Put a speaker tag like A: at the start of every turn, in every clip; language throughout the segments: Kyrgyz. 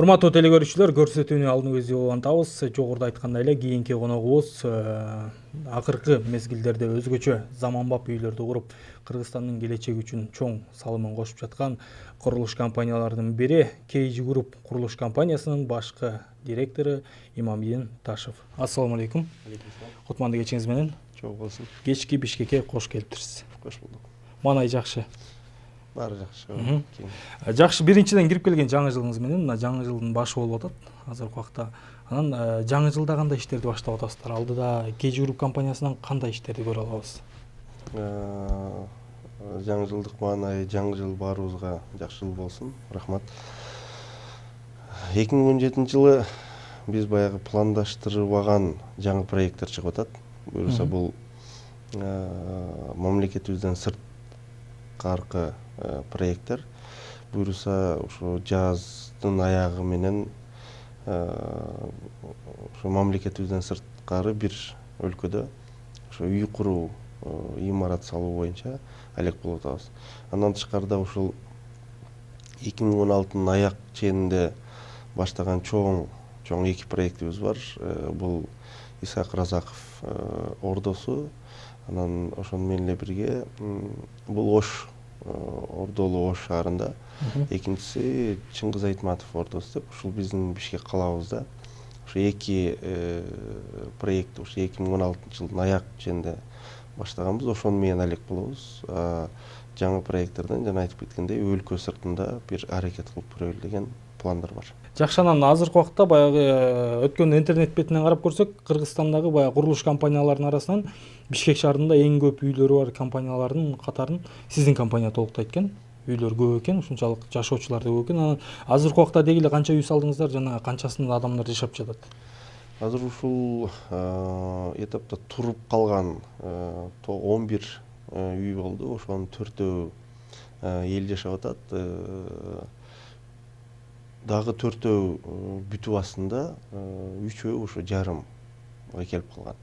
A: Урматтуу телекөрүүчүлөр, көрсөтүүнү алдын көзү улантабыз. Жогоруда айткандай эле кийинки коногубуз акыркы мезгилдерде өзгөчө заманбап үйлөрдү куруп, Кыргызстандын келечеги үчүн чоң салымын кошуп жаткан курулуш компанияларынын бири KG Group курулуш компаниясынын башкы директору Имамдин Ташев. Ассаламу алейкум. Кутмандуу кечиңиз менен.
B: Чоң болсун.
A: Кечки Бишкекке кош келиптирсиз.
B: Кош болдук.
A: Маанай жакшы.
B: Баары жакшы.
A: Жакшы, биринчиден кирип келген жаңы жылыңыз менен. Мына жаңы жылдын башы болуп атат азыркы убакта. Анан жаңы жылда кандай иштерди баштап атасыздар? Алдыда KG Group компаниясынан кандай иштерди көрө алабыз?
B: Жаңы жылдык маанай, жаңы жыл баарыбызга жакшы жыл болсун. Рахмат. 2017 жылы биз баягы пландаштырбаган жаңы проекттер чыгып атат. Буюрса бул мамлекетибизден сырткаркы проекттер. Буюрса ошо жаздын аягы менен ошо мамлекетибизден сырткары бир өлкөдө ошо үй куруу, имарат салуу боюнча алек болуп атабыз. Андан тышкарыда ушул 2016-нын аяк ченинде баштаган чоң эки проектибиз бар. Бул Исаак Разаков ордосу, анан ошону менен эле бирге бул Ош, Ордолу Ош шаарында. Экинчиси Чыңгыз Айтматов ордосу деп, ушул биздин Бишкек калабызда. Ошо эки проект ушу 2016 жылдын аяк ченинде баштаганбыз. Ошону менен алек болобуз. Жаңы проекттерден жана айтып кеткендей өлкө сыртында бир аракет кылып көрөлү деген пландар бар.
A: Жакшы, анан азыркы убакта баягы өткөн интернет бетинен карап көрсөк, Кыргызстандагы баягы курулуш компанияларынын арасынан Бишкек шаарында эң көп үйлөрү бар компаниялардын катарын сиздин компания толуктайт экен. Үйлөр көп экен, ушунчалык жашоочулар да көп экен. Анан азыркы убакта деги эле канча үй салдыңыздар жана канчасында адамдар жашап жатат?
B: Азыр ушул этапта туруп калган 11 үй болду. Ошонун 4-өө эл жашап атат. Дагы 4-өө бүтүп астында, 3-өө ошо жарымга келип калган.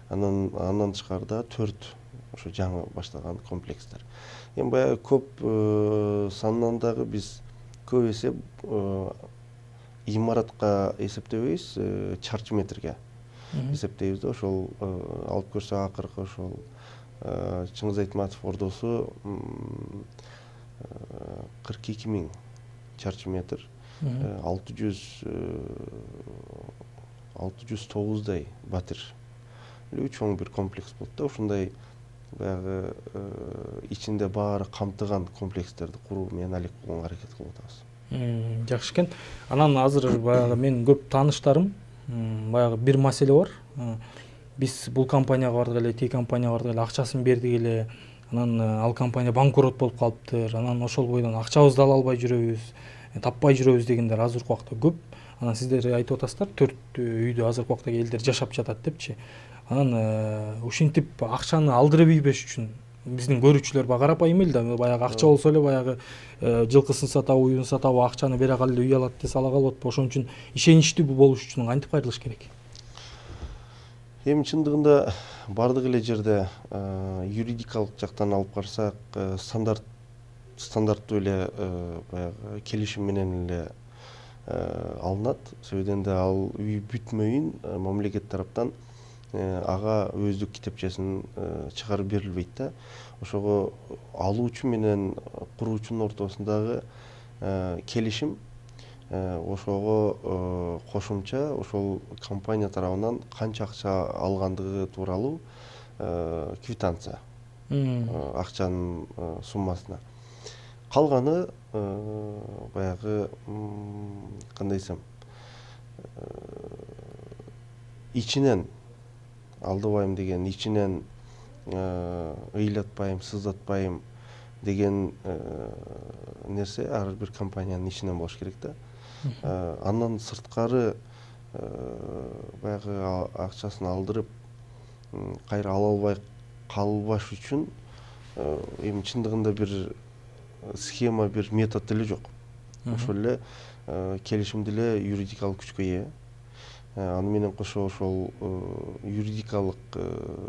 B: Андан тышкарыда 4 ошо жаңы баштаган комплекстер. Эми баягы көп санынан дагы биз көп эсеп имаратка эсептебейбиз, чарчы метрге эсептейбиз да. Ошол алып көрсөк акыркы ошол Чыңгыз Айтматов ордосу 42 000 чарчы метр, 609 батир чоң бир комплекс болот да. Ушундай баягы ичинде баары камтыган комплекстерди куруу менен алек болгонго аракет кылып атабыз.
A: Жакшы экен. Анан азыр баягы менин көп тааныштарым баягы бир маселе бар. Биз бул компанияга бардык эле, тиги компанияга бардык эле, акчасын бердик эле. Анан ал компания банкрот болуп калыптыр. Анан ошол бойдон акчабызды ала албай жүрөбүз, таппай жүрөбүз дегендер азыркы убакта көп. Анан сиздер айтып атасыздар, 4 үйдө азыркы убакта элдер жашап жатат депчи. Анан ушинтип акчаны алдырып ийбеш үчүн биздин көрүүчүлөр карапайым эл да, баягы акча болсо эле баягы жылкысын сатабы, уюн сатабы, акчаны бере калып үй алат десе ала калып атпы. Ошон үчүн ишеничтүү болуш үчүн кантип кайрылыш керек?
B: Эми чындыгында бардык эле жерде юридикалык жактан алып карасак, стандарттуу эле баягы келишим менен эле алынат. Себебинде да ал үй бүтмөйүн мамлекет тараптан ага өздүк китепчесин чыгарып берилбейт да. Ошого алуучу менен куруучунун ортосундагы келишим, ошого кошумча ошол компания тарабынан канча акча алгандыгы тууралуу квитанция, акчанын суммасына. Калганы баягы кандай десем, ичинен алдабайм деген, ичинен ыйлатпайм, сыздатпайм деген нерсе ар бир компаниянын ичинен болуш керек да. Андан сырткары баягы акчасын алдырып кайра ала албай калбаш үчүн эми чындыгында бир схема, бир метод деле жок. Ошол эле келишимде эле юридикалык күчкө ээ. Аны менен кошо ошол юридикалык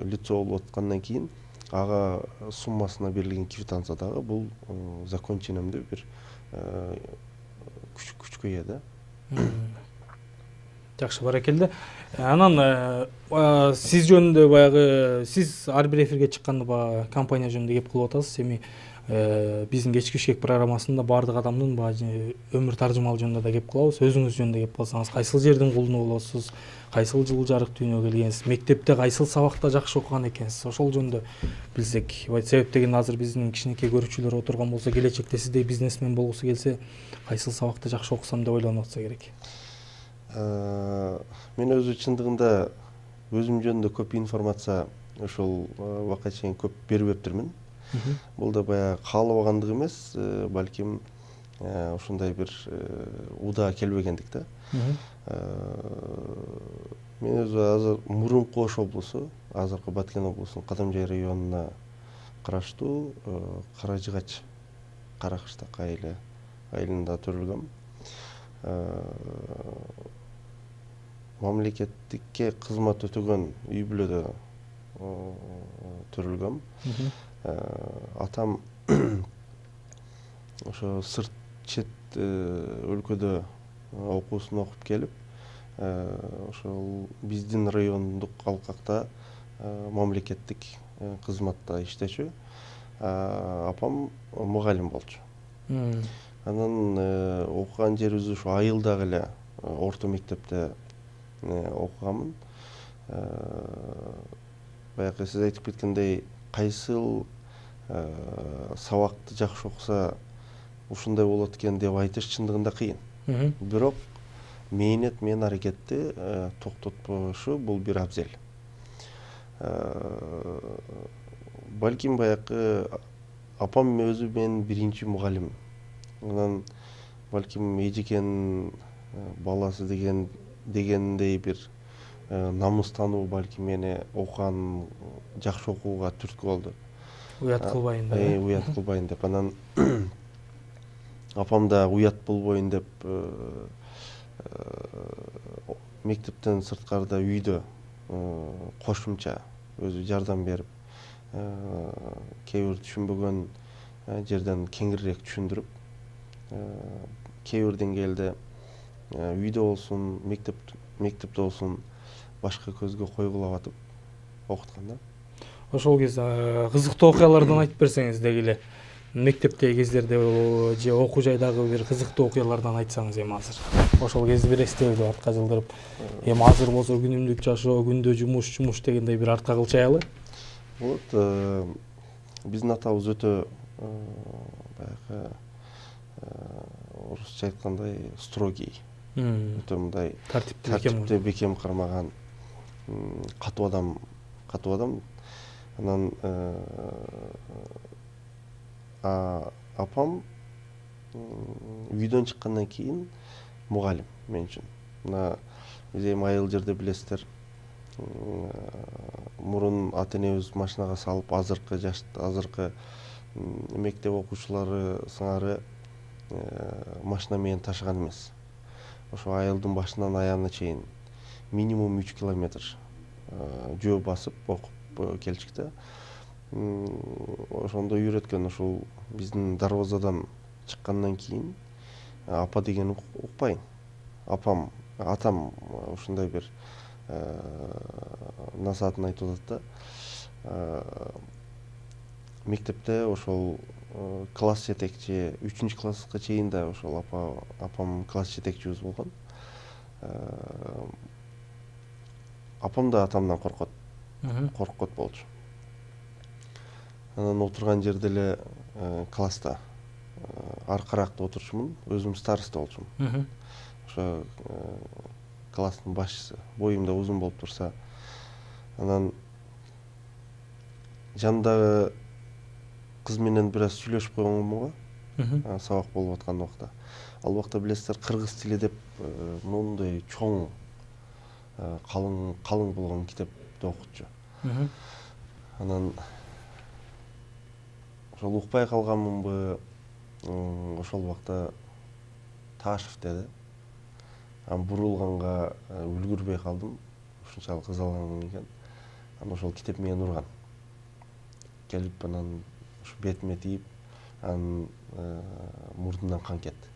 B: лицо болуп аткандан кийин ага суммасына берилген квитанция дагы бул закон ченемдүү бир күчкө ээ да.
A: Жакшы, баракелде. Анан сиз жөнүндө баягы сиз ар бир эфирге чыкканда баягы компания жөнүндө кеп кылып атасыз. Эми биздин кечки бишкек программасында баардык адамдын баягы өмүр таржымал жөнүндө да кеп кылабыз. Өзүңүз жөнүндө кеп калсаңыз, кайсыл жердин кулуну болосуз, кайсыл жылы жарык дүйнөгө келгенсиз, мектепте кайсыл сабакта жакшы окуган экенсиз, ошол жөнүндө билсек. Себеп деген азыр биздин кичинекей көрүүчүлөр отурган болсо, келечекте сиздей бизнесмен болгусу келсе, кайсыл сабакта жакшы окусам деп ойлонуп атса керек.
B: Мен өзү чындыгында өзүм жөнүндө көп информация ошол убакка чейин көп бербептирмин. Бул да баягы каалабагандык эмес, балким ушундай бир удаа келбегендик да. Мен өзү азыр мурунку Ош облусу, азыркы Баткен облусунун Кадамжай районуна караштуу Кара Жыгач, Каракыштак айылында төрөлгөм. Мамлекеттикке кызмат өтөгөн үй бүлөдө төрөлгөм. Атам ошо сырт чет өлкөдө окуусун окуп келип, ошол биздин райондук алкакта мамлекеттик кызматта иштечү. Апам мугалим болчу. Анан окуган жерибиз ушу айылдагы эле орто мектепте окуганмын. Баягы сиз айтып кеткендей, кайсыл сабакты жакшы окуса ушундай болот экен деп айтыш чындыгында кыйын. Бирок мээнет менен аракетти токтотпошу бул бир абзел. Балким баягы апам өзү менин биринчи мугалимим. Анан балким эжекенин баласы дегендей бир намыстануу балким мени окуган, жакшы окууга түрткү болду.
A: Уят кылбайын деп.
B: Уят кылбайын деп. Анан апам да уят болбойн деп мектептен сырткарда үйдө кошумча өзү жардам берип, кээ бир түшүнбөгөн жерден кеңирээк түшүндүрүп, кээ бир деңгээлде үйдө болсун, мектепте болсун башка көзгө койгулап атып окуткан да.
A: Ошол кезде кызыктуу окуялардан айтып берсеңиз деги эле. Мектептеги кездерде же окуу жайдагы бир кызыктуу окуялардан айтсаңыз эми азыр. Ошол кезде бир эстебиде артка жылдырып, эми азыр болсо күнүмдүк жашоо, күндө жумуш дегендей бир артка кылчайлы.
B: Вот биздин атабыз өтө баягы орусча айткандай строгий, өтө мындай тартипти бекем кармаган катуу адам. Анан апам үйдөн чыккандан кийин мугалим мен үчүн. Мына биз эми айыл жерде билесиздер, мурун ата энебиз машинага салып, азыркы мектеп окуучулары сыңары машина менен ташыган эмес. Ошо айылдын башынан аягына чейин минимум 3 километр жөө басып окуп келчүк да. Ошондо үйрөткөн, ушул биздин дарбазадан чыккандан кийин апа деген укпайм. Атам ушундай бир насаатын айтып атат да. Мектепте ошол класс жетекчи, 3-класска чейин да ошол апам класс жетекчибиз болгон. Апам да атамдан коркот болчу. Анан отурган жерде эле класста аркаракта отурчумун, өзүм староста болчумун. Ошо класстын башчысы, боюм да узун болуп турса, анан жанымдагы кыз менен бир аз сүйлөшүп койгонмун го, сабак болуп аткан убакта. Ал убакта билесиздер, кыргыз тили деп моундай чоң, калың болгон китепти окутчу. Анан ошол укпай калганмынбы, ошол убакта Ташев деди. Анан бурулганга үлгүрбөй калдым, ушунчалык кызалган экен. Анан ошол китеп менен урган. Келип анан ушу бетиме тийип, анан мурдунан кан кетти.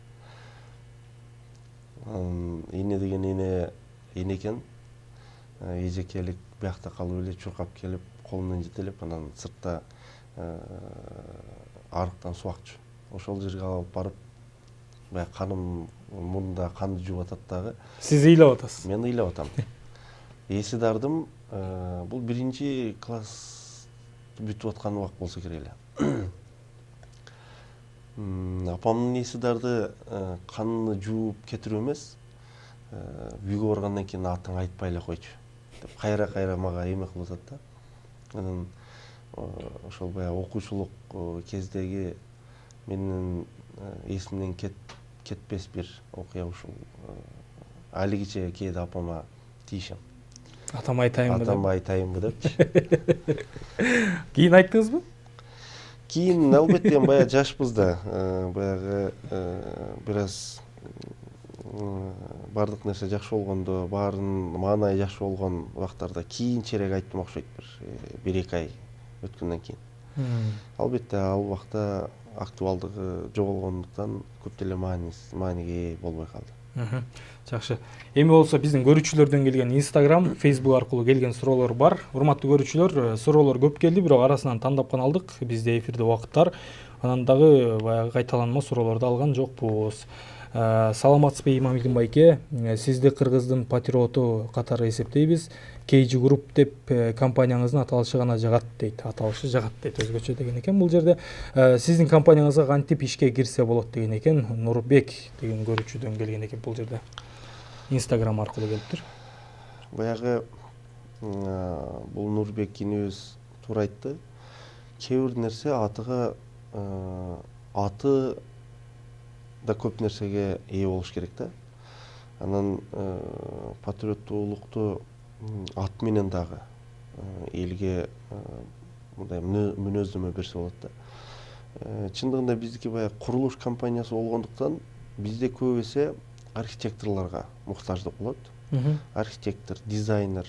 B: Эне деген эне экен. Эжекелик биякта калып эле чуркап келип колунан жетелеп анан сыртта арыктан суу акчу. Ошол жерге алып барып баягы каным мурунда канды жууп атат дагы.
A: Сиз ыйлап атасыз.
B: Мен ыйлап атам. Эси дардым, бул 1-класс бүтүп аткан убак болсо керек эле. Апамдын эси дарды канны жууп кетирүү эмес, үйгө баргандан кийин атың айтпай эле койчу деп кайра мага эме кылып атат да. Анан ошол баягы окуучулук кездеги менин эсимден кетпес бир окуя ушул. Алигиче кээде апама тийишем.
A: Атама айтайынбы деп.
B: Атама айтайынбы депчи.
A: Кийин айттыңызбы?
B: Кийин албетте баягы жашпыз да, баягы бир аз бардык нерсе жакшы болгондо, баарын маанайы жакшы болгон убактарда кийинчерээк айттым окшойт, бир 1-2 ай өткөндөн кийин. Албетте ал убакта актуалдыгы жоголгондуктан көп деле мааниге ээ болбой калды.
A: Жакшы. Эми болсо биздин көрүүчүлөрдөн келген Instagram, Facebook аркылуу келген суроолор бар. Урматтуу көрүүчүлөр, суроолор көп келди, бирок арасынан тандап гана алдык. Бизде эфирде убакыттар. Анан дагы баягы кайталанма суроолорду алган жокпуз. Саламатсызбы Имамидин байке, сизди кыргыздын патриоту катары эсептейбиз. KG Group деп компанияңыздын аталышы гана жагат дейт. Аталышы жагат дейт, өзгөчө деген экен. Бул жерде сиздин компанияңызга кантип ишке кирсе болот деген экен. Нурбек деген көрүүчүдөн келген экен бул жерде. Instagram аркылуу келиптир.
B: Баягы бул Нурбек инибиз туура айтты. Кээ бир нерсе атыга аты да көп нерсеге ээ болуш керек да. Анан патриоттуулукту ат менен дагы элге мындай мүнөздөмө берсе болот да. Чындыгында биздики баягы курулуш компаниясы болгондуктан бизде көп эсе архитекторлорго муктаждык болот. Архитектор, дизайнер.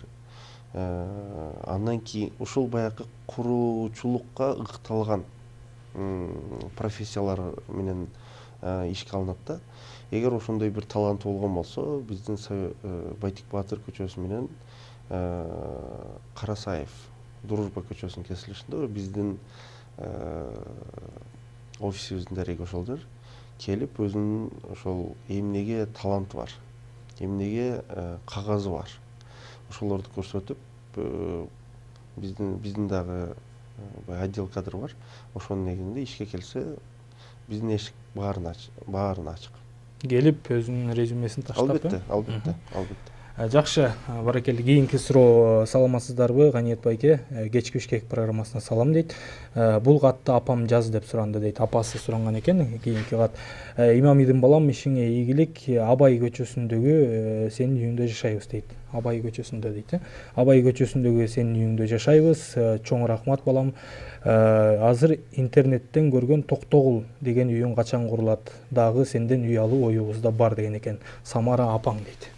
B: Андан кийин ушул баягы куруучулукка ыкталган профессиялар менен ишке алынат да. Эгер ошондой бир талант болгон болсо, биздин Байтик Баатыр көчөсү менен Карасаев Дружба көчөсүнүн кесилишинде биздин офисибиздин дареги ошолдор. Келип өзүнүн ошол эмнеге таланты бар, эмнеге кагазы бар, ошолорду көрсөтүп, биздин дагы отдел кадр бар. Ошонун негизинде ишке келсе, биздин эшик баарын ачык.
A: Келип өзүнүн резюмесин таштап.
B: Албетте.
A: Жакшы, баракелде. Кийинки суроо: саламатсыздарбы, Ганиет байке? Кечки бишкек программасына салам дейт. Бул катты апам жаз деп суранды дейт. Апасы суранган экен. Кийинки кат: Имамидин балам, ишиңе ийгилик. Абай көчөсүндөгү сенин үйүңдө жашайбыз дейт. Абай көчөсүндө дейт. Абай көчөсүндөгү сенин үйүңдө жашайбыз. Чоң рахмат балам. Азыр интернеттен көргөн Токтогул деген үйүң качан курулат? Дагы сенден үй алуу оюбузда бар деген экен. Самара апаң дейт.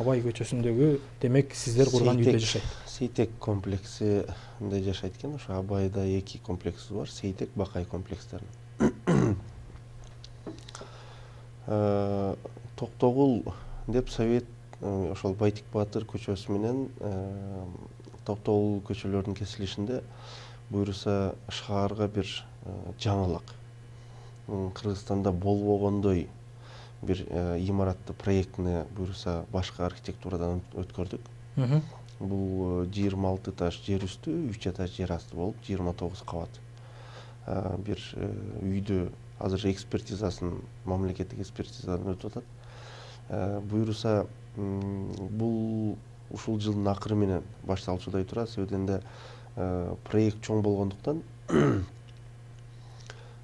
A: Абай көчөсүндөгү, демек сиздер курган үйдө жашайт.
B: Сейтек комплексинде жашайт экен. Ошо Абайда 2 комплекс бар, Сейтек, Бакай комплекстери. Токтогул деп совет ошол Байтик Баатыр көчөсү менен Токтогул көчөлөрүнүн кесилишинде буюрса шаарга бир жаңылык. Кыргызстанда болбогондой бир имаратты проектини буюрса башка архитектурадан өткөрдүк. Бул 26 этаж жер үстү, 3 этаж жер асты болуп 29 кабат. Бир үйдү азыр экспертизасын, мамлекеттик экспертизадан өтүп атат. Буюрса бул ушул жылдын акыры менен башталчудай турат. Себебинде проект чоң болгондуктан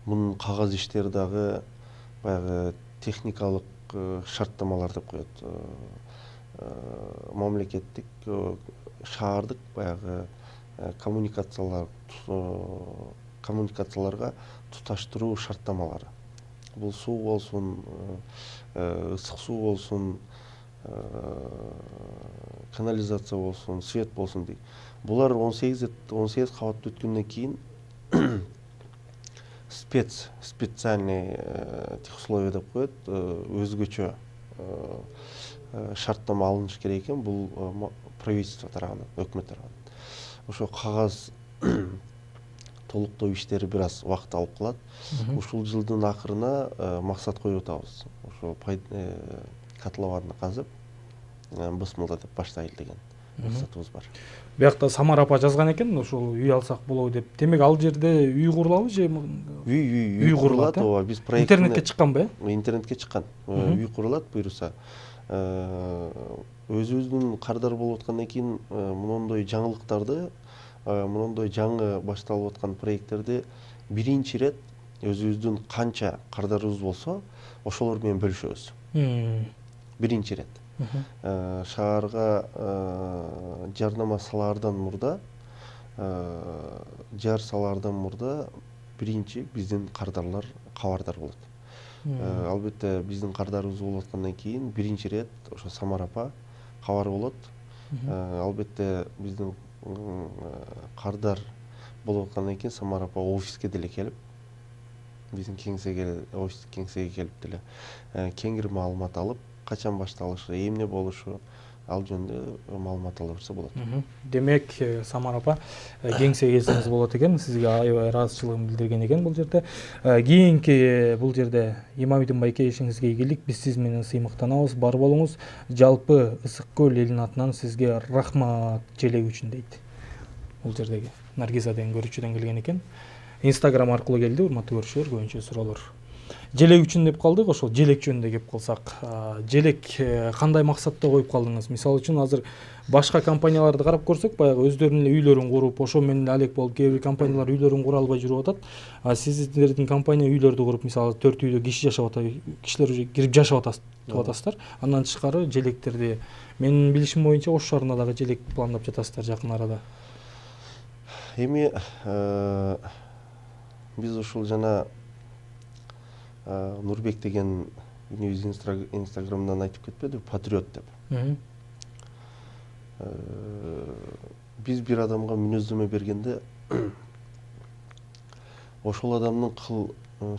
B: мунун кагаз иштери дагы баягы техникалык шарттамалар деп коет. Мамлекеттик, шаардык баягы коммуникацияларга туташтыруу шарттамалары. Бул суу болсун, ысык суу болсун, канализация болсун, свет болсун дейт. Булар 18 кабатты өткөндөн кийин специальный условия деп коет, өзгөчө шарттама алыныш керек экен, бул правительство тарабынан, өкмөт тарабынан. Ошо кагаз толуктоо иштери бир аз убакыт алып калат. Ушул жылдын акырына максат коюп атабыз. Ошо котлованды казып, бысмылда деп баштайлы деген максатыбыз бар.
A: Биякта Самара апа жазган экен, ошол үй алсак болобу деп. Демек ал жерде үй курулабы же
B: үй курулат, ооба. Биз проект
A: интернетке чыкканбы?
B: Интернетке чыккан. Үй курулат буюрса. Өзүбүздүн кардар болуп аткандан кийин монондой жаңылыктарды, монондой жаңы башталып аткан проекттерди биринчи ирет өзүбүздүн канча кардарыбыз болсо, ошолор менен бөлүшөбүз. Биринчи ирет. Шаарга жарнама салаардан мурда, жар салаардан мурда биринчи биздин кардарлар кабардар болот. Албетте биздин кардарыбыз болуп аткандан кийин биринчи ирет ошо Самара апа кабар болот. Албетте биздин кардар болуп аткандан кийин Самара апа офиске деле келип, биздин офистик кеңсеге келип деле кеңири маалымат алып, качан башталышы, эмне болушу, ал жөнүндө маалымат ала берсе болот.
A: Демек, Самара апа кеңсеге келсеңиз болот экен, сизге аябай ыраазычылыгын билдирген экен бул жерде. Кийинки бул жерде Имамидин байкешиңизге ийгилик, биз сиз менен сыймыктанабыз, бар болуңуз. Жалпы Ысык көл элинин атынан сизге рахмат желек үчүн дейт. Бул жердеги Наргиза деген көрүүчүдөн келген экен. Инстаграм аркылуу келди, урматтуу көрүүчүлөр, көбүнчө суроолор. Желек үчүн деп калдык, ошол желек жөнүндө кеп калсак, желек кандай максатта коюп калдыңыз? Мисалы үчүн азыр башка компанияларды карап көрсөк, баягы өздөрүнүн эле үйлөрүн куруп, ошо менен эле алек болуп, кээ бир компаниялар үйлөрүн кура албай жүрүп атат. Сиздердин компания үйлөрдү куруп, мисалы 4 үйдө киши жашап атат, кишилер уже кирип жашап атасыздар. Андан тышкары желектерди менин билишим боюнча Ош шаарында дагы желек пландап жатасыздар жакын арада.
B: Эми биз ушул жана Нурбек деген инебиз Инстаграмдан айтып кетпеди, патриот деп. Биз бир адамга мүнөздөмө бергенде ошол адамдын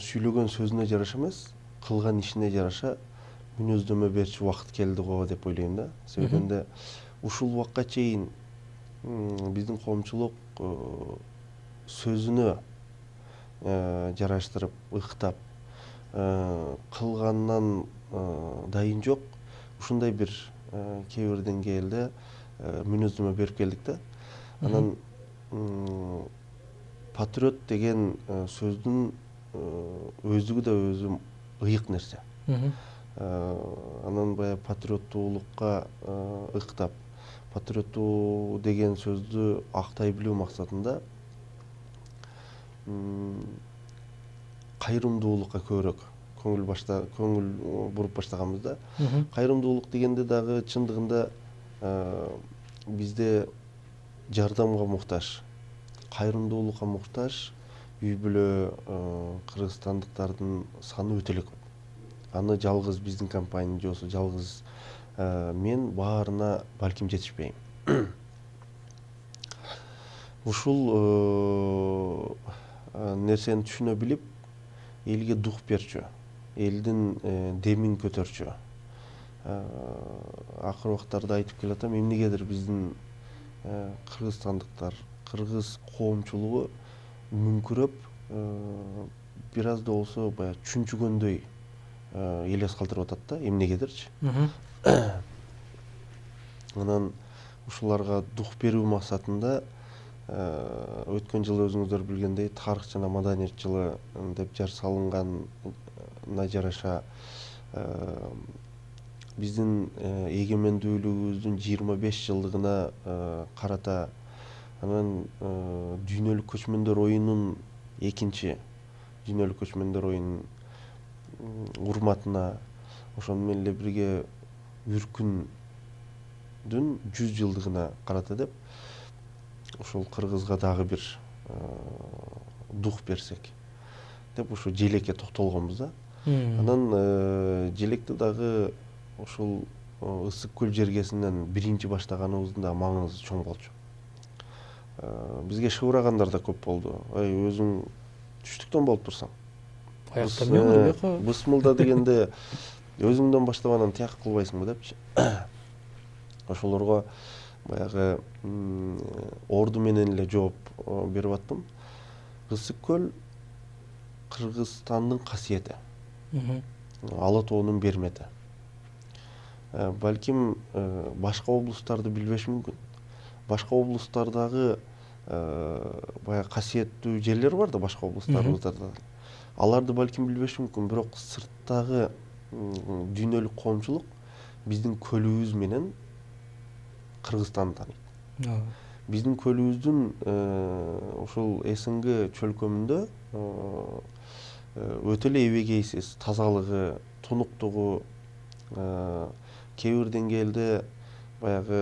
B: сүйлөгөн сөзүнө жараша эмес, кылган ишине жараша мүнөздөмө берчү убакыт келди го деп ойлойм да. Себебинде ушул убакка чейин биздин коомчулук сөзүнө жараштырып, ыктап, кылгандан дайын жок, ушундай бир кээ бир деңгээлде мүнөздөмө берип келдик да. Анан патриот деген сөздүн өздүгү да өзү ыйык нерсе. Анан баягы патриоттуулукка ыктап, патриоттуу деген сөздү актай билүү максатында кайрымдуулукка көбүрөөк көңүл буруп баштаганбыз да. Кайрымдуулук дегенде дагы чындыгында бизде жардамга муктаж, кайрымдуулукка муктаж үй бүлө кыргызстандыктардын саны өтө эле көп. Аны жалгыз биздин компания же болбосо жалгыз мен баарына балким жетишпейм. Ушул нерсени түшүнө билип, элге дух берчү, элдин демин көтөрчү. Акыр убактарда айтып келатам, эмнегедир биздин кыргызстандыктар, кыргыз коомчулугу мүңкүрөп, бир аз да болсо баягы чүнчүгөндөй элес калтырып атат да, эмнегедирчи. Анан ушуларга дух берүү максатында өткөн жылы өзүңүздөр билгендей тарых жана маданият жылы деп жар салынгана жараша биздин эгемендүүлүгүбүздүн 25 жылдыгына карата анан дүйнөлүк көчмөндөр оюнун экинчи дүйнөлүк көчмөндөр оюнунун урматына, ошону менен эле бирге Үркүндүн 100 жылдыгына карата деп ошол кыргызга дагы бир дух берсек деп ушу желекке токтолгонбуз да. Анан желекти дагы ушул Ысык көл жергесинен биринчи баштаганыбыздын да маңызы чоң болчу. Бизге шыбырагандар да көп болду. Өзүң түштүктөн болуп турсаң. Бысмылда дегенде өзүңдөн баштап анан тияк кылбайсыңбы депчи. Ошолорго баягы орду менен эле жооп берип аттым. Ысык көл Кыргызстандын касиети, Ала тоонун бермети. Балким башка облустарды билбеш мүмкүн. Башка облустардагы баягы касиеттүү жерлер бар да, башка облустарыбызда. Аларды балким билбеш мүмкүн, бирок сырттагы дүйнөлүк коомчулук биздин көлүбүз менен Кыргызстанды тааныйт. Биздин көлүбүздүн ушул СНГ чөлкөмүндө өтө эле эбегейсиз, тазалыгы, тунуктугу, кээ бир деңгээлде баягы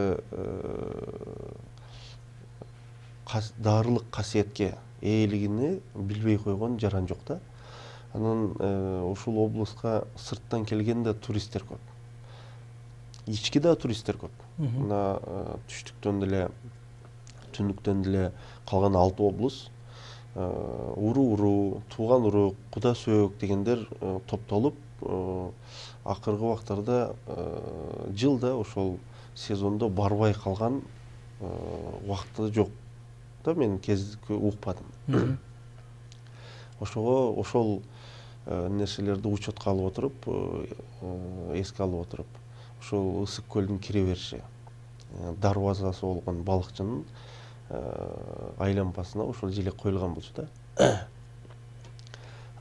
B: дарылык касиетке ээлигини билбей койгон жаран жок да. Анан ушул облуска сырттан келген да туристтер көп. Ички да туристтер көп. Мына түштүктөн деле, түндүктөн деле калган 6 облус уру, тууган урук, куда сөөк дегендер топтолуп, акыркы убактарда жылда ошол сезондо барбай калган убакыты жок да, мен укпадым. Ошого ошол нерселерди учетко алып отуруп, эске алып отуруп, ошол Ысык көлдүн кире бериши, дарбазасы болгон балыкчынын айлампасына ошол желек коюлган болчу да.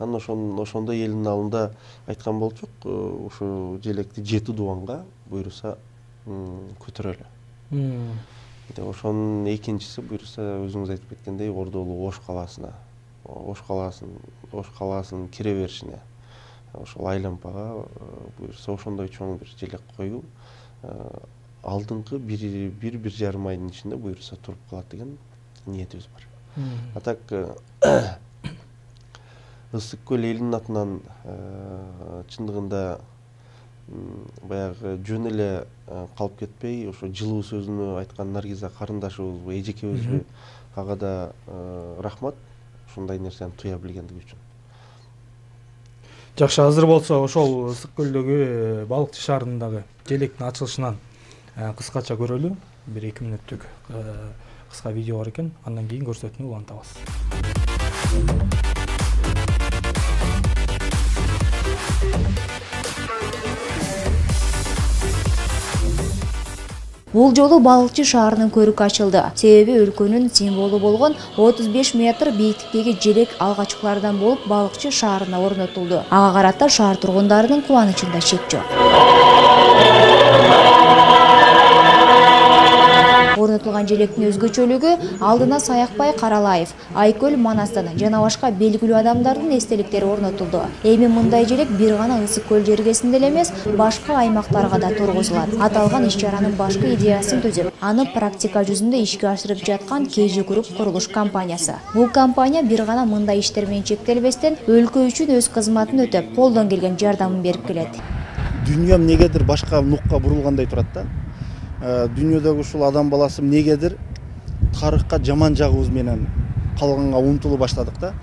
B: Анан ошондой элдин алдында айткан болчук, ошо желекти 7 дубанга буйруса көтөрөлү. Ошонун экинчиси буйруса өзүңүз айтып кеткендей Ордолуу Ош калаасына, Ош калаасынын кире беришине, ошол айлампага буйруса ошондой чоң бир желек коюу алдыңкы 1-1,5 айдын ичинде буйруса туруп калат деген ниетибиз бар. А так Ысык көл элинин атынан чындыгында баягы жөн эле калып кетпей, ошо жылуу сөзүнө айткан Наргиза карындашыбызбы, эжекебизби, ага да рахмат ушундай нерсени туя билгендиги үчүн.
A: Жакшы, азыр болсо ошол Ысык көлдөгү балыкчы шаарындагы желектин ачылышынан кыскача көрөлү. 1-2 мүнөттүк кыска видео бар экен, андан кийин көрсөтүүнү улантабыз.
C: Бул жолу балыкчы шаарынын көрүкү ачылды. Себеби өлкөнүн символу болгон 35 метр бийиктиктеги желек алгачкылардан болуп балыкчы шаарына орнотулду. Ага карата шаар тургундарынын кубанычында чек жок. Орнотулган желектин өзгөчөлүгү алдына Саякбай Каралаев, Айкөл Манастан жана башка белгилүү адамдардын эстеликтери орнотулду. Эми мындай желек бир гана Ысык көл жергесинде эле эмес, башка аймактарга да тургузулат. Аталган иш-чаранын башкы идеясын түзүп, аны практика жүзүндө ишке ашырып жаткан KG Group курулуш компаниясы. Бул компания бир гана мындай иштер менен чектелбестен өлкө үчүн өз кызматын өтөп, колдон келген жардамын берип келет.
D: Дүйнөм негедир башка нукка бурулгандай турат да. Дүйнөдөгү ушул адам баласы негедир тарыхка жаман жагыбыз менен калганга умтулуп баштадык да.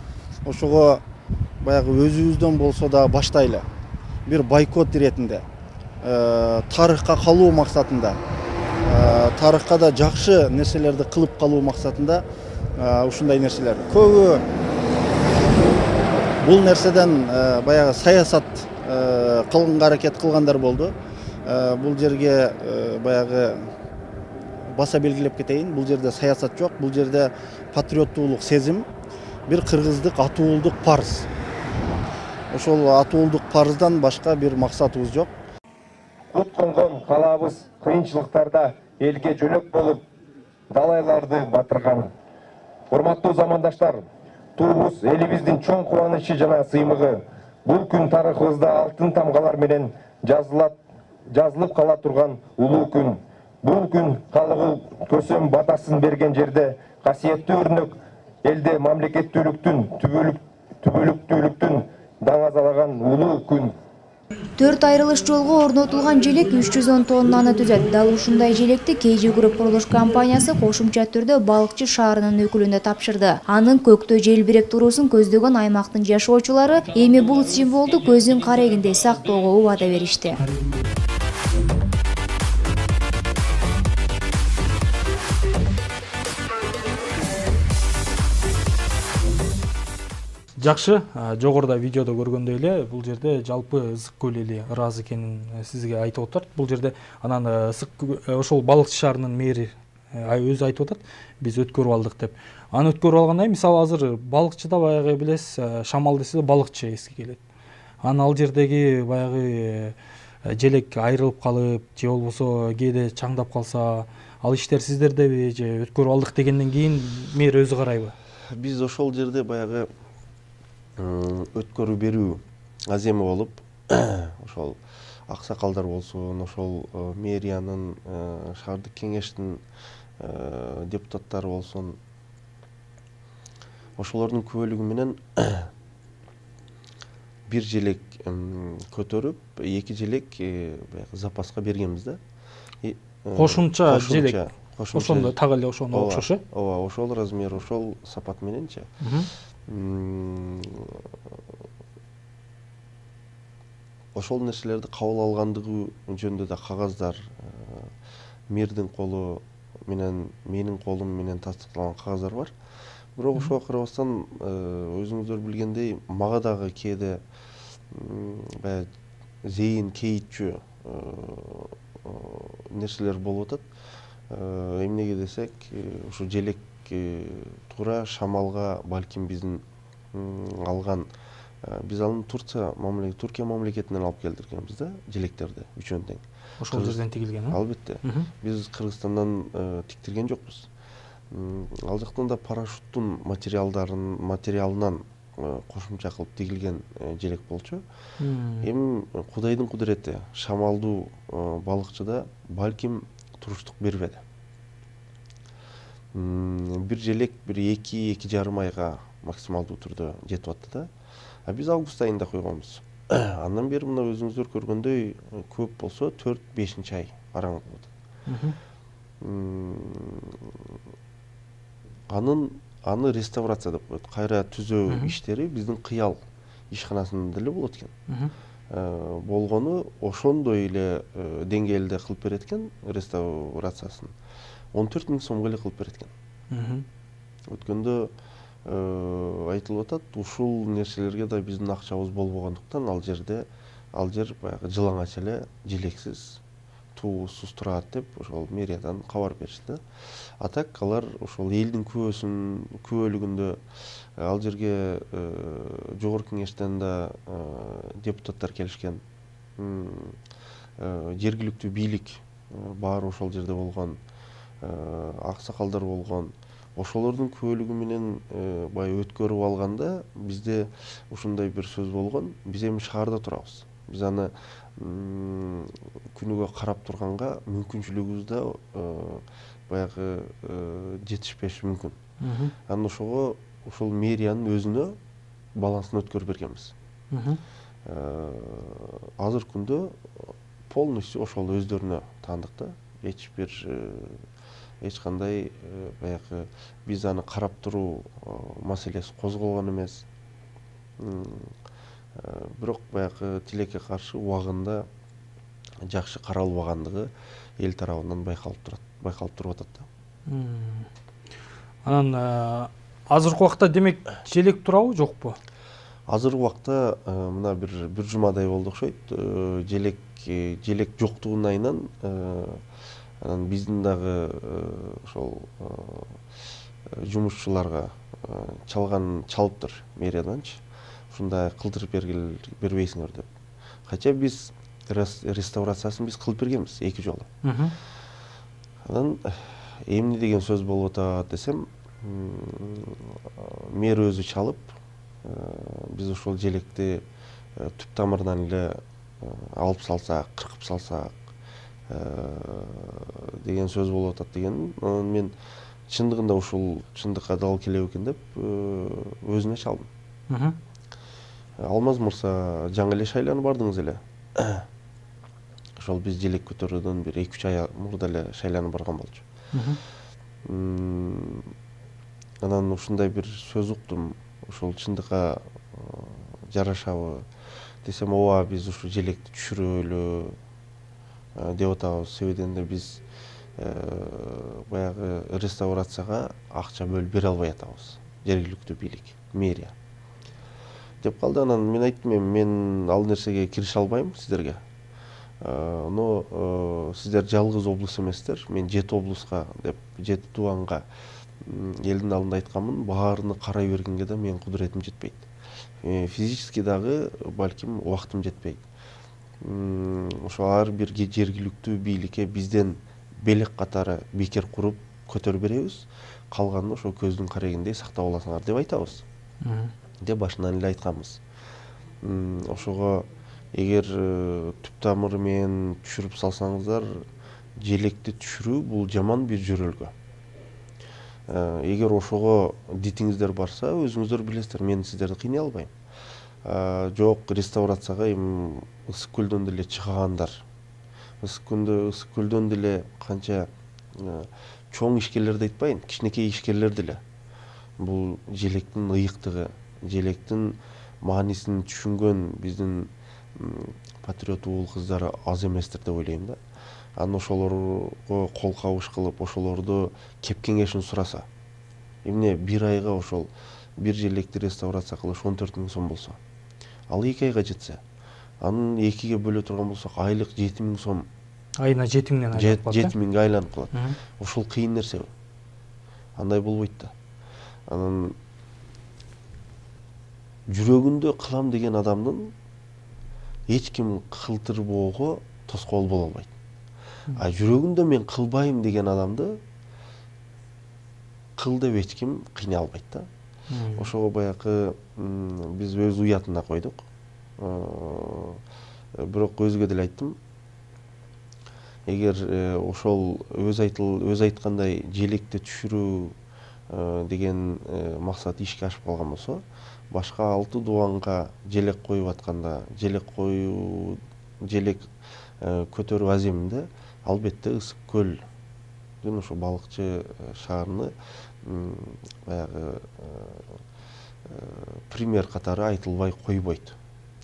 D: Ошого баягы өзүбүздөн болсо да баштайлы. Бир бойкот иретинде, тарыхка калуу максатында, тарыхка да жакшы нерселерди кылып калуу максатында ушундай нерселер. Көбү бул нерседен баягы саясат кылганга аракет кылгандар болду. Бул жерге баягы баса белгилеп кетейин, бул жерде саясат жок, бул жерде патриоттуулук сезим, бир кыргыздык атуулдук парыз. Ошол атуулдук парыздан башка бир максатыбыз жок.
E: Кут конгон калаабыз кыйынчылыктарда элге жөнөк болуп, далайларды батырган. Урматтуу замандаштар, туубуз элибиздин чоң кубанычы жана сыймыгы. Бул күн тарыхыбызда алтын тамгалар менен жазылып кала турган улуу күн. Бул күн калыгы көсөм батасын берген жерде касиеттүү өрнөк, элде мамлекеттүүлүктүн, түбөлүктүүлүктүн даңазалаган улуу күн.
C: 4 айрылыш жолго орнотулган желек 310 тоннаны түзөт. Дал ушундай желекти KG Group курулуш компаниясы кошумча түрдө Балыкчы шаарынын өкүлүнө тапшырды. Анын көктө желбиреп туруусун көздөгөн аймактын жашоочулары эми бул символду көздүн карегиндей сактоого убада беришти.
A: Жакшы, жогоруда видеодо көргөндөй эле бул жерде жалпы ысык көл эли ыраазы экенин сизге айтып атат. Бул жерде анан ошол Балыкчы шаарынын мэри өзү айтып атат, биз өткөрүп алдык деп. Аны өткөрүп алгандай, мисалы азыр Балыкчыда баягы билесиз, шамал десе Балыкчы эске келет. Анан ал жердеги баягы желек айрылып калып, же болбосо кээде чаңдап калса, ал иштер сиздердеби же өткөрүп алдык дегенден кийин мэр өзү карайбы?
B: Биз ошол жерде баягы өткөрүү берүү аземи болуп, ошол аксакалдар болсун, ошол мэриянын, шаардык кеңештин депутаттары болсун, ошолордун күбөлүгү менен бир желек көтөрүп, 2 желек баягы запаска бергенбиз да.
A: Кошумча желек. Ошондо так эле ошондо окшош,
B: ооба, ошол размер, ошол сапат мененчи. Ошол нерселерди кабыл алгандыгы жөнүндө да кагаздар, мэрдин колу менен менин колум менен тастыкталган кагаздар бар. Бирок ошого карабастан өзүңүздөр билгендей, мага дагы кээде баягы зейин кейитчү нерселер болуп атат. Эмнеге десек, ушу желек туура шамалга балким биздин алган, биз аны Туркия мамлекетинен алып келдиргенбиз да, желектерди үчөөн тең.
A: Ошол жерден тигилген,
B: Албетте. Биз Кыргызстандан тиктирген жокпуз. Ал жактан да парашюттун материалынан кошумча кылып тигилген желек болчу. Эми Кудайдын кудурети, шамалдуу Балыкчыда балким туруштук бербеди. Бир желек бир 2-2,5 айга максималдуу түрдө жетип атты да. Биз август айында койгонбуз. Андан бери мына өзүңүздөр көргөндөй көп болсо 4-5 ай араң болот. Аны реставрация деп коет. Кайра түзөө иштери биздин кыял ишканасында деле болот экен. Болгону ошондой эле деңгээлде кылып берет экен реставрациясын. 14 000 сомго эле кылып берет экен. Өткөндө айтылып атат, ушул нерселерге да биздин акчабыз болбогондуктан ал жер баягы жылаңач эле, желексиз, туусуз турат деп ошол мэриядан кабар беришти. А так алар ошол элдин күбөлүгүндө ал жерге жогорку кеңештен да депутаттар келишкен, жергиликтүү бийлик баары ошол жерде болгон, аксакалдар болгон. Ошолордун күбөлүгү менен баягы өткөрүп алганда бизде ушундай бир сөз болгон. Биз эми шаарда турабыз. Биз аны күнүгө карап турганга мүмкүнчүлүгүбүз да баягы жетишпеши мүмкүн. Анан ошого ошол мэриянын өзүнө балансын өткөрүп бергенбиз. Азыр күндө полностью ошол өздөрүнө таандык да. Эч кандай баягы биз аны карап туруу маселеси козголгон эмес. Бирок баягы тилекке каршы убагында жакшы каралбагандыгы эл тарабынан байкалып туруп атат да.
A: Анан азыркы убакта демек желек турабы, жокпу?
B: Азыркы убакта мына бир жумадай болду окшойт. Желек жоктугунан анан биздин дагы ошол жумушчуларга чалыптыр мэрияданчы. Ушундай кылдырып бербейсиңер деп. Кача биз реставрациясын биз кылып бергенбиз 2 жолу. Анан эмне деген сөз болуп атат десем, мэр өзү чалып, биз ошол желекти түп тамырынан эле алып салсак, кыркып салсак деген сөз болуп атат деген. Мен чындыгында ушул чындыкка дал келеби экен деп өзүнө чалдым. Алмаз мырза, жаңы эле шайланып бардыңыз эле. ошол биз желек көтөрүүдөн бир 2-3 ай мурда эле шайланып барган болчу. Анан ушундай бир сөз уктум, ушул чындыкка жарашабы десем, ооба биз ушу желекти түшүрөлү деп атабыз. Себебинде биз баягы реставрацияга акча бөлүп бере албай атабыз. Жергиликтүү бийлик, мэрия деп калды. Анан мен айттым, мен ал нерсеге киреше албайм сиздерге. Но сиздер жалгыз облус эместер, мен 7 облуска деп 7 тубанга элдин алдында айтканмын. Баарыны карай бергенге да менин кудуретим жетпейт. Физически дагы балким убактым жетпейт. Ошо ар бир жергиликтүү бийликке бизден белек катары бекер куруп көтөрүп беребиз. Калганын ошо көздүн карегиндей сактап аласыңар деп айтабыз. Деп башынан эле айтканбыз. Ошого эгер түп тамыры менен түшүрүп салсаңыздар, желекти түшүрүү бул жаман бир жөрөлгө. Эгер ошого дитиңиздер барса, өзүңүздөр билесиздер, мен сиздерди кыйнай албайм. Жок, реставрацияга эми ысык көлдөн деле чыгагандар. Ысык көлдөн деле канча чоң ишкерлерди айтпайын, кичинекей ишкерлер деле бул желектин ыйыктыгы, желектин маанисин түшүнгөн биздин патриот уул кыздар аз эместир деп ойлойм да. Анан ошолорго кол кабыш кылып, ошолорду кеп кеңешин сураса, эмне бир айга ошол бир желекти реставрация кылыш 14 000 сом болсо, ал 2 айга жетсе, анын 2ге бөлө турган болсок, айлык 7 000 сом.
A: Айына 7 000 айланып калат.
B: 7 000 айланып калат. Ошол кыйын нерсеби? Андай болбойт да. Анан жүрөгүндө кылам деген адамдын эч ким кылтырбоого тоскоол боло албайт. А жүрөгүндө мен кылбайм деген адамды кыл деп эч ким кыйнай албайт да. Ошого баягы биз өз уятына койдук. Бирок өзгө деле айттым. Эгер ошол өз айткандай желекти түшүрүү деген максат ишке ашып калган болсо, башка 6 дубанга желек коюп атканда, желек көтөрүү аземинде албетте ысык көлдүн ошо балыкчы шаарыны баягы пример катары айтылбай койбойт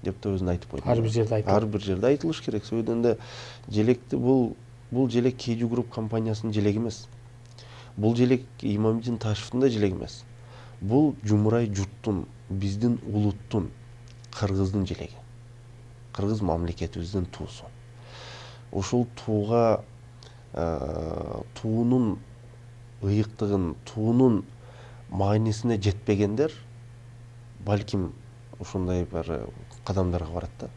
B: деп да өзүн айтып койду.
A: Ар бир жерде айтылат.
B: Ар бир жерде айтылыш керек. Себебинде желекти бул желек Кеju Group компаниясынын желеги эмес. Бул желек Имамидин Ташевдин да желеги эмес. Бул жумурай журттун, биздин улуттун, кыргыздын желеги. Кыргыз мамлекетибиздин туусу. Ошол тууга туунун ыйыктыгын, туунун маанисине жетпегендер балким ушундай бир кадамдарга барат да.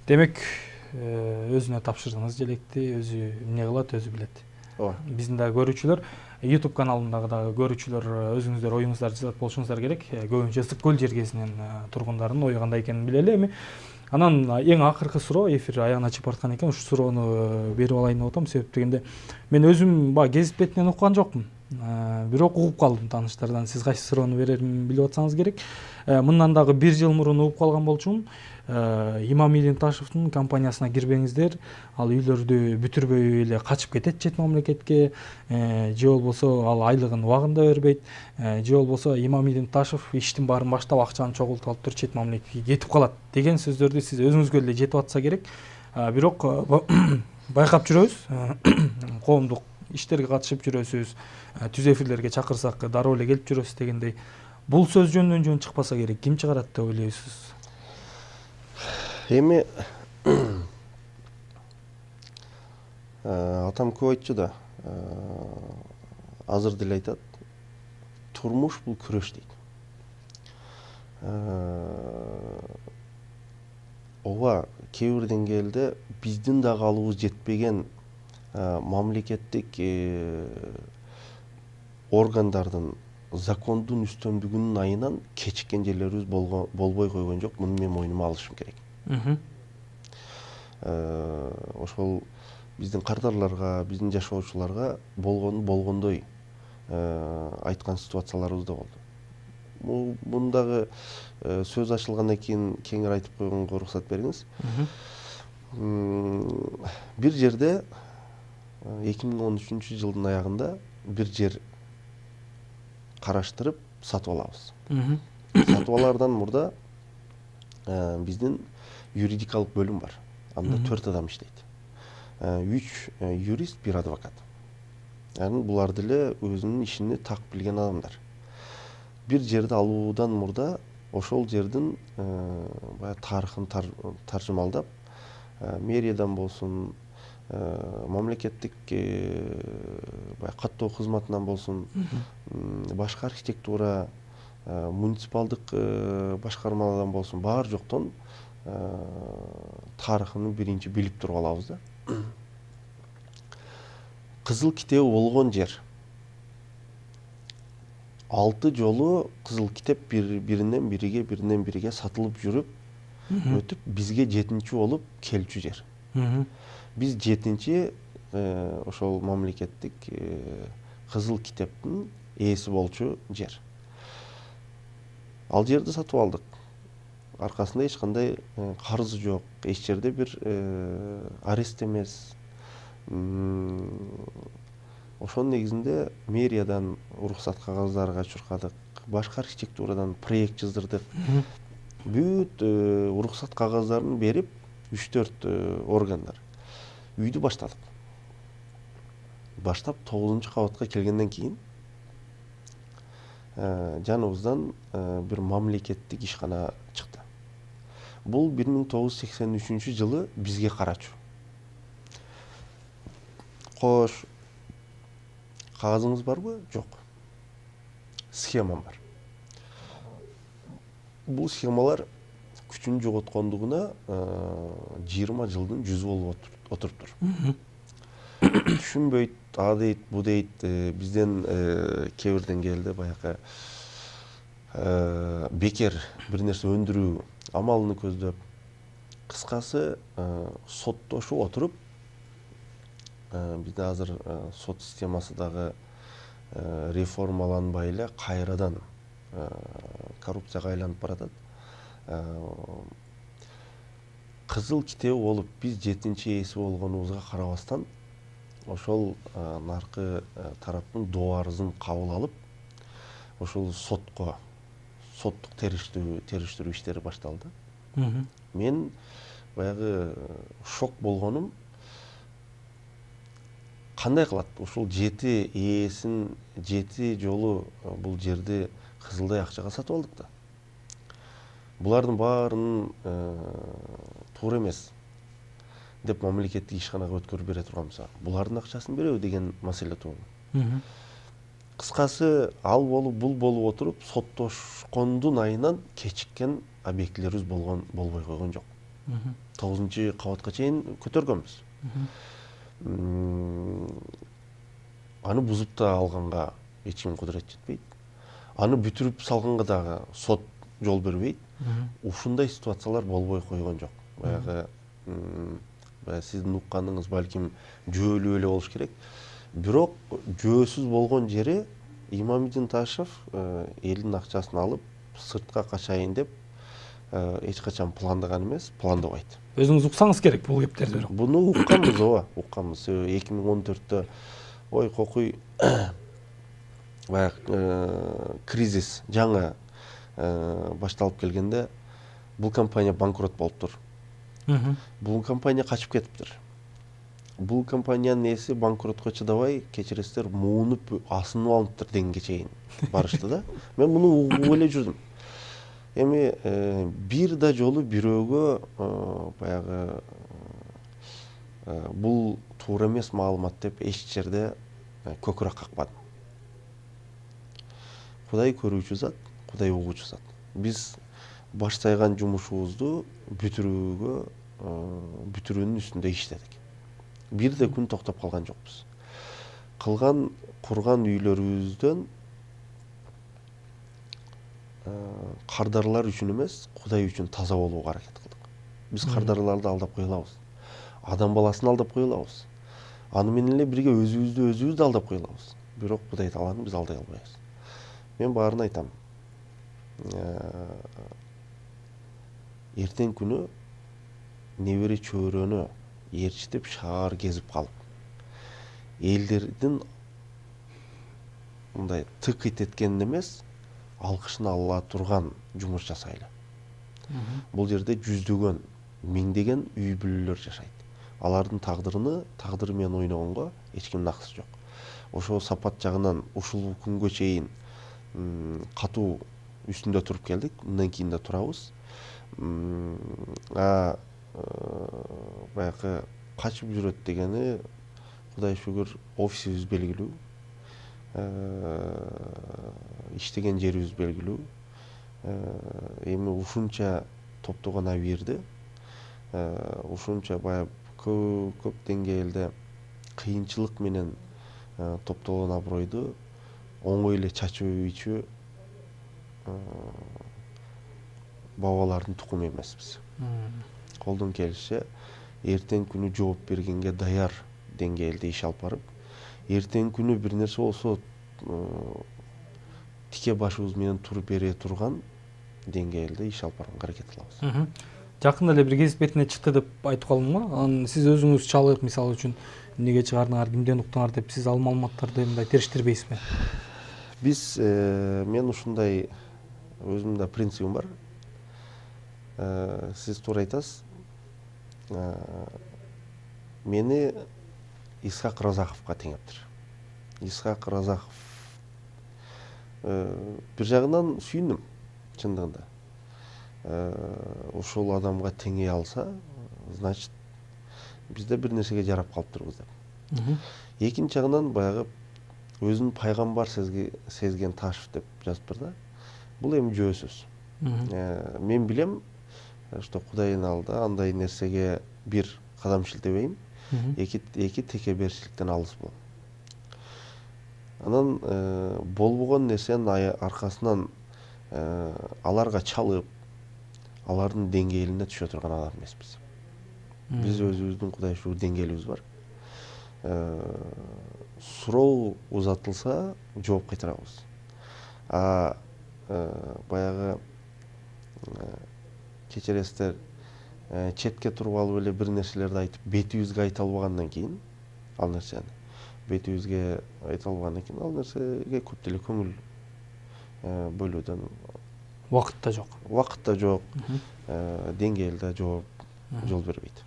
A: Демек, өзүнө тапшырдыңыз желекти, өзү эмне кылат, өзү билет.
B: Ооба.
A: Биздин да көрүүчүлөр, YouTube каналындагы дагы көрүүчүлөр өзүңүздөр оюңуздарды жазат болушуңуздар керек. Көбүнчө Ысык көл жергесинин тургундарынын ою кандай экенин билели эми. Анан эң акыркы суроо, эфир аягына чыгып бараткан экен, ушу суроону берип алайын деп атам. Себеп дегенде мен өзүм гезит бетинен уккан жокмун. Бирок угуп калдым тааныштардан. Сиз кайсы суроону берерин билип атсаңыз керек. Мындан дагы 1 жыл мурун угуп калган болчумун. Имамидин Ташевдин компаниясына кирбеңиздер, ал үйлөрдү бүтүрбөй эле качып кетет чет мамлекетке, же болбосо ал айлыгын убагында бербейт, же болбосо Имамидин Ташев иштин баарын баштап акчаны чогултуп алып туруп чет мамлекетке кетип калат деген сөздөрдү сиз өзүңүзгө эле жетип атса керек. Бирок байкап жүрөбүз, коомдук иштерге катышып жүрөсүз, түз эфирлерге чакырсак дароо эле келип жүрөсүз дегендей. Бул сөз жөн чыкпаса керек, ким чыгарат деп ойлойсуз?
B: Эми атам көп айтчу да, азыр деле айтат, турмуш бул күрөш дейт. Ооба, кээ бир деңгээлде биздин да калыбыбыз жетпеген мамлекеттик органдардын закондун үстөмдүгүнүн айынан кечиккен жерлерибиз болбой койгон жок. Муну мен мойнума алышым керек. Ошол биздин кардарларга, биздин жашоочуларга болгондой айткан ситуацияларыбыз да болду. Мундагы сөз ачылгандан кийин кеңири айтып койгонго уруксат бериңиз. Бир жерде 2013 жылдын аягында бир жер караштырып сатып алабыз. Сатып алаардан мурда биздин юридикалык бөлүм бар. Анда 4 адам иштейт. 3 юрист, 1 адвокат. Yani булар деле өзүнүн ишини так билген адамдар. Бир жерди алуудан мурда ошол жердин баягы тарыхын таржымалдап, мэриядан болсун, мамлекеттик баягы каттоо кызматынан болсун, башка архитектура, муниципалдык башкармалардан болсун, баары жоктон тарыхын биринчи билип туруп алабыз да. Кызыл китеби болгон жер. 6 жолу кызыл китеп биринен бириге сатылып жүрүп өтүп бизге 7-чи болуп келчү жер. Биз 7-чи ошол мамлекеттик кызыл китептин ээси болчу жер. Ал жерди сатып алдык. Аркасында эч кандай карызы жок, эч жерде бир арест эмес. Ошонун негизинде мэриядан уруксат кагаздарга чуркадык, башка архитектурадан проект жаздырдык. Бүт уруксат кагаздарын берип 3-4 органдар үйдү баштадык. Баштап 9-чу кабатка келгенден кийин жаныбыздан бир мамлекеттик ишкана чыкты. Бул 1983 жылы бизге карачу. Кош, кагазыңыз барбы? Жок. Схемам бар. Бул схемалар күчүн жоготкондугуна 20 жылдын жүзү болуп отуруптур. Түшүнбөйт, а дейт, бу дейт, бизден кээ бирден келди баягы бекер бир нерсе өндүрүү амалын көздөп. Кыскасы соттошуп отуруп, бизде азыр сот системасы дагы реформаланбай эле кайрадан коррупцияга айланып баратат. Кызыл китеби болуп биз 7-чи ээси болгонубузга карабастан ошол наркы тараптын доо арызын кабыл алып, ошол соттук териштирүү иштери башталды. Мен баягы шок болгонум, кандай кылат? Ушул 7 ээсин 7 жолу бул жерди кызылдай акчага сатып алдык да. Булардын баарынын туура эмес деп мамлекеттик ишканага өткөрүп бере турганбыз. Булардын акчасын береби деген маселе туулду. Кыскасы ал болуп бул болуп отуруп соттошкондун айынан кечиккен объектилерибиз болбой койгон жок. 9-чу кабатка чейин көтөргөнбүз. Аны бузуп да алганга эч ким кудурет жетпейт. Аны бүтүрүп салганга дагы сот жол бербейт. Ушундай ситуациялар болбой койгон жок. Баягы сиздин укканыңыз балким жөөлүү эле болуш керек. Бирок жөөсүз болгон жери Имамидин Ташев элдин акчасын алып сыртка качайын деп эч качан пландаган эмес, пландабайт.
A: Өзүңүз уксаңыз керек бул кептерди.
B: Буну укканбыз, укканбыз. 2014-тө ой кокуй баягы кризис жаңы башталып келгенде бул компания банкрот болуптур. Бул компания качып кетиптир. Бул компаниянын ээси банкротко чыдабай, кечиресиздер, муунуп, асынып алыптыр дегенге чейин барышты да. Мен муну угуп эле жүрдүм. Эми бир да жолу бирөөгө баягы бул туура эмес маалымат деп эч жерде көкүрөк какпадым. Кудай көрүүчү зат, Кудай угуучу зат. Биз баш сайган жумушубузду бүтүрүүнүн үстүндө иштедик. Бир да күн токтоп калган жокпуз. Курган үйлөрүбүздөн кардарлар үчүн эмес, Кудай үчүн таза болууга аракет кылдык. Биз кардарларды алдап кое алабыз. Адам баласын алдап кое алабыз. Аны менен эле бирге өзүбүздү алдап кое алабыз. Бирок Кудай тааланы биз алдай албайбыз. Мен баарына айтам. эртең күнү небере чөйрөнү ээрчитип шаар кезип калып элдердин мындай тыкыйт эткенин эмес, алкышын ала турган жумуш жасайлы. Бул жерде жүздөгөн, миңдеген үй бүлөлөр жашайт. Алардын тагдыры менен ойногонго эч кимдин акысы жок. Ошо сапат жагынан ушул күнгө чейин катуу үстүндө туруп келдик, мындан кийин да турабыз. Баягы качып жүрөт дегени, Кудай шүгүр, офисибиз белгилүү, иштеген жерибиз белгилүү. Эми ушунча топтогон абийирди, ушунча баягы көп деңгээлде кыйынчылык менен топтогон абройду оңой эле чачып ийчү бабалардын тукуму эмеспиз. Колдон келиши эртең күнү жооп бергенге даяр деңгээлде иш алып барып, эртең күнү бир нерсе болсо тике башыбыз менен туруп бере турган деңгээлде иш алып барганга аракет кылабыз.
A: Жакында эле бир гезит бетине чыкты деп айтып калдым го. Анан сиз өзүңүз чалык мисалы үчүн эмнеге чыгардыңар, кимден уктуңар деп сиз ал маалыматтарды мындай териштирбейсизби?
B: Мен ушундай өзүмдө принцибим бар. Сиз туура айтасыз. Мени Исхак Разаковго теңептир. Исхак Разаков бир жагынан сүйүндүм, чындыгында. Ошол адамга теңей алса, значит, бизде бир нерсеге жарап калыптырбыз деп. Экинчи жагынан баягы өзүн пайгамбар сезген Ташев деп жазыптыр да. Бул эми жөө сөз. Мен билем, что Кудайдын алдында андай нерсеге бир кадам шилтебейм, эки текеберчиликтен алыс болом. Анан болбогон нерсенин аркасынан аларга чалып, алардын деңгээлине түшө турган адам эмеспиз. Биз өзүбүздүн Кудай шүгүр деңгээлибиз бар. Суроо узатылса, жооп кайтарабыз. Баягы кечиресиздер, четке туруп алып эле бир нерселерди айтып, бетибизге айта албагандан кийин, ал нерсени бетибизге айта албагандан кийин, ал нерсеге көп деле көңүл бөлүүдөн
A: Убакыт да жок.
B: Убакыт да жок, деңгээл да жол бербейт.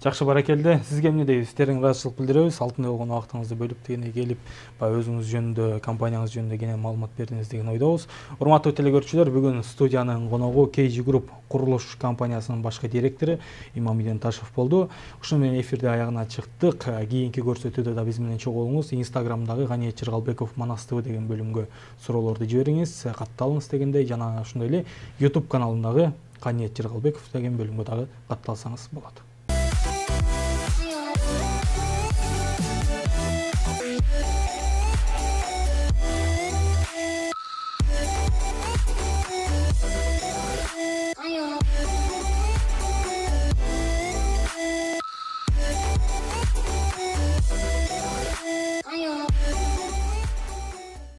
A: Жакшы, баракелде. Сизге эмне дейбиз? Терең ыраазычылык билдиребиз. Алтындай болгон убактыңызды бөлүп дегенге келип, өзүңүз жөнүндө, компанияңыз жөнүндө кенен маалымат бердиңиз деген ойдобуз. Урматтуу телекөрүүчүлөр, бүгүн студиянын коногу KG Group курулуш компаниясынын башкы директору Имамиден Ташев болду. Ушуну менен эфирде аягына чыктык. Кийинки көрсөтүүдө да биз менен чогуу болуңуз. Инстаграмдагы Ганиет Чыргалбеков Манас ТВ деген бөлүмгө суроолорду жибериңиз, катталыңыз дегендей, жана ошондой эле YouTube каналындагы Ганиет Чыргалбеков деген бөлүмгө дагы катталсаңыз болот.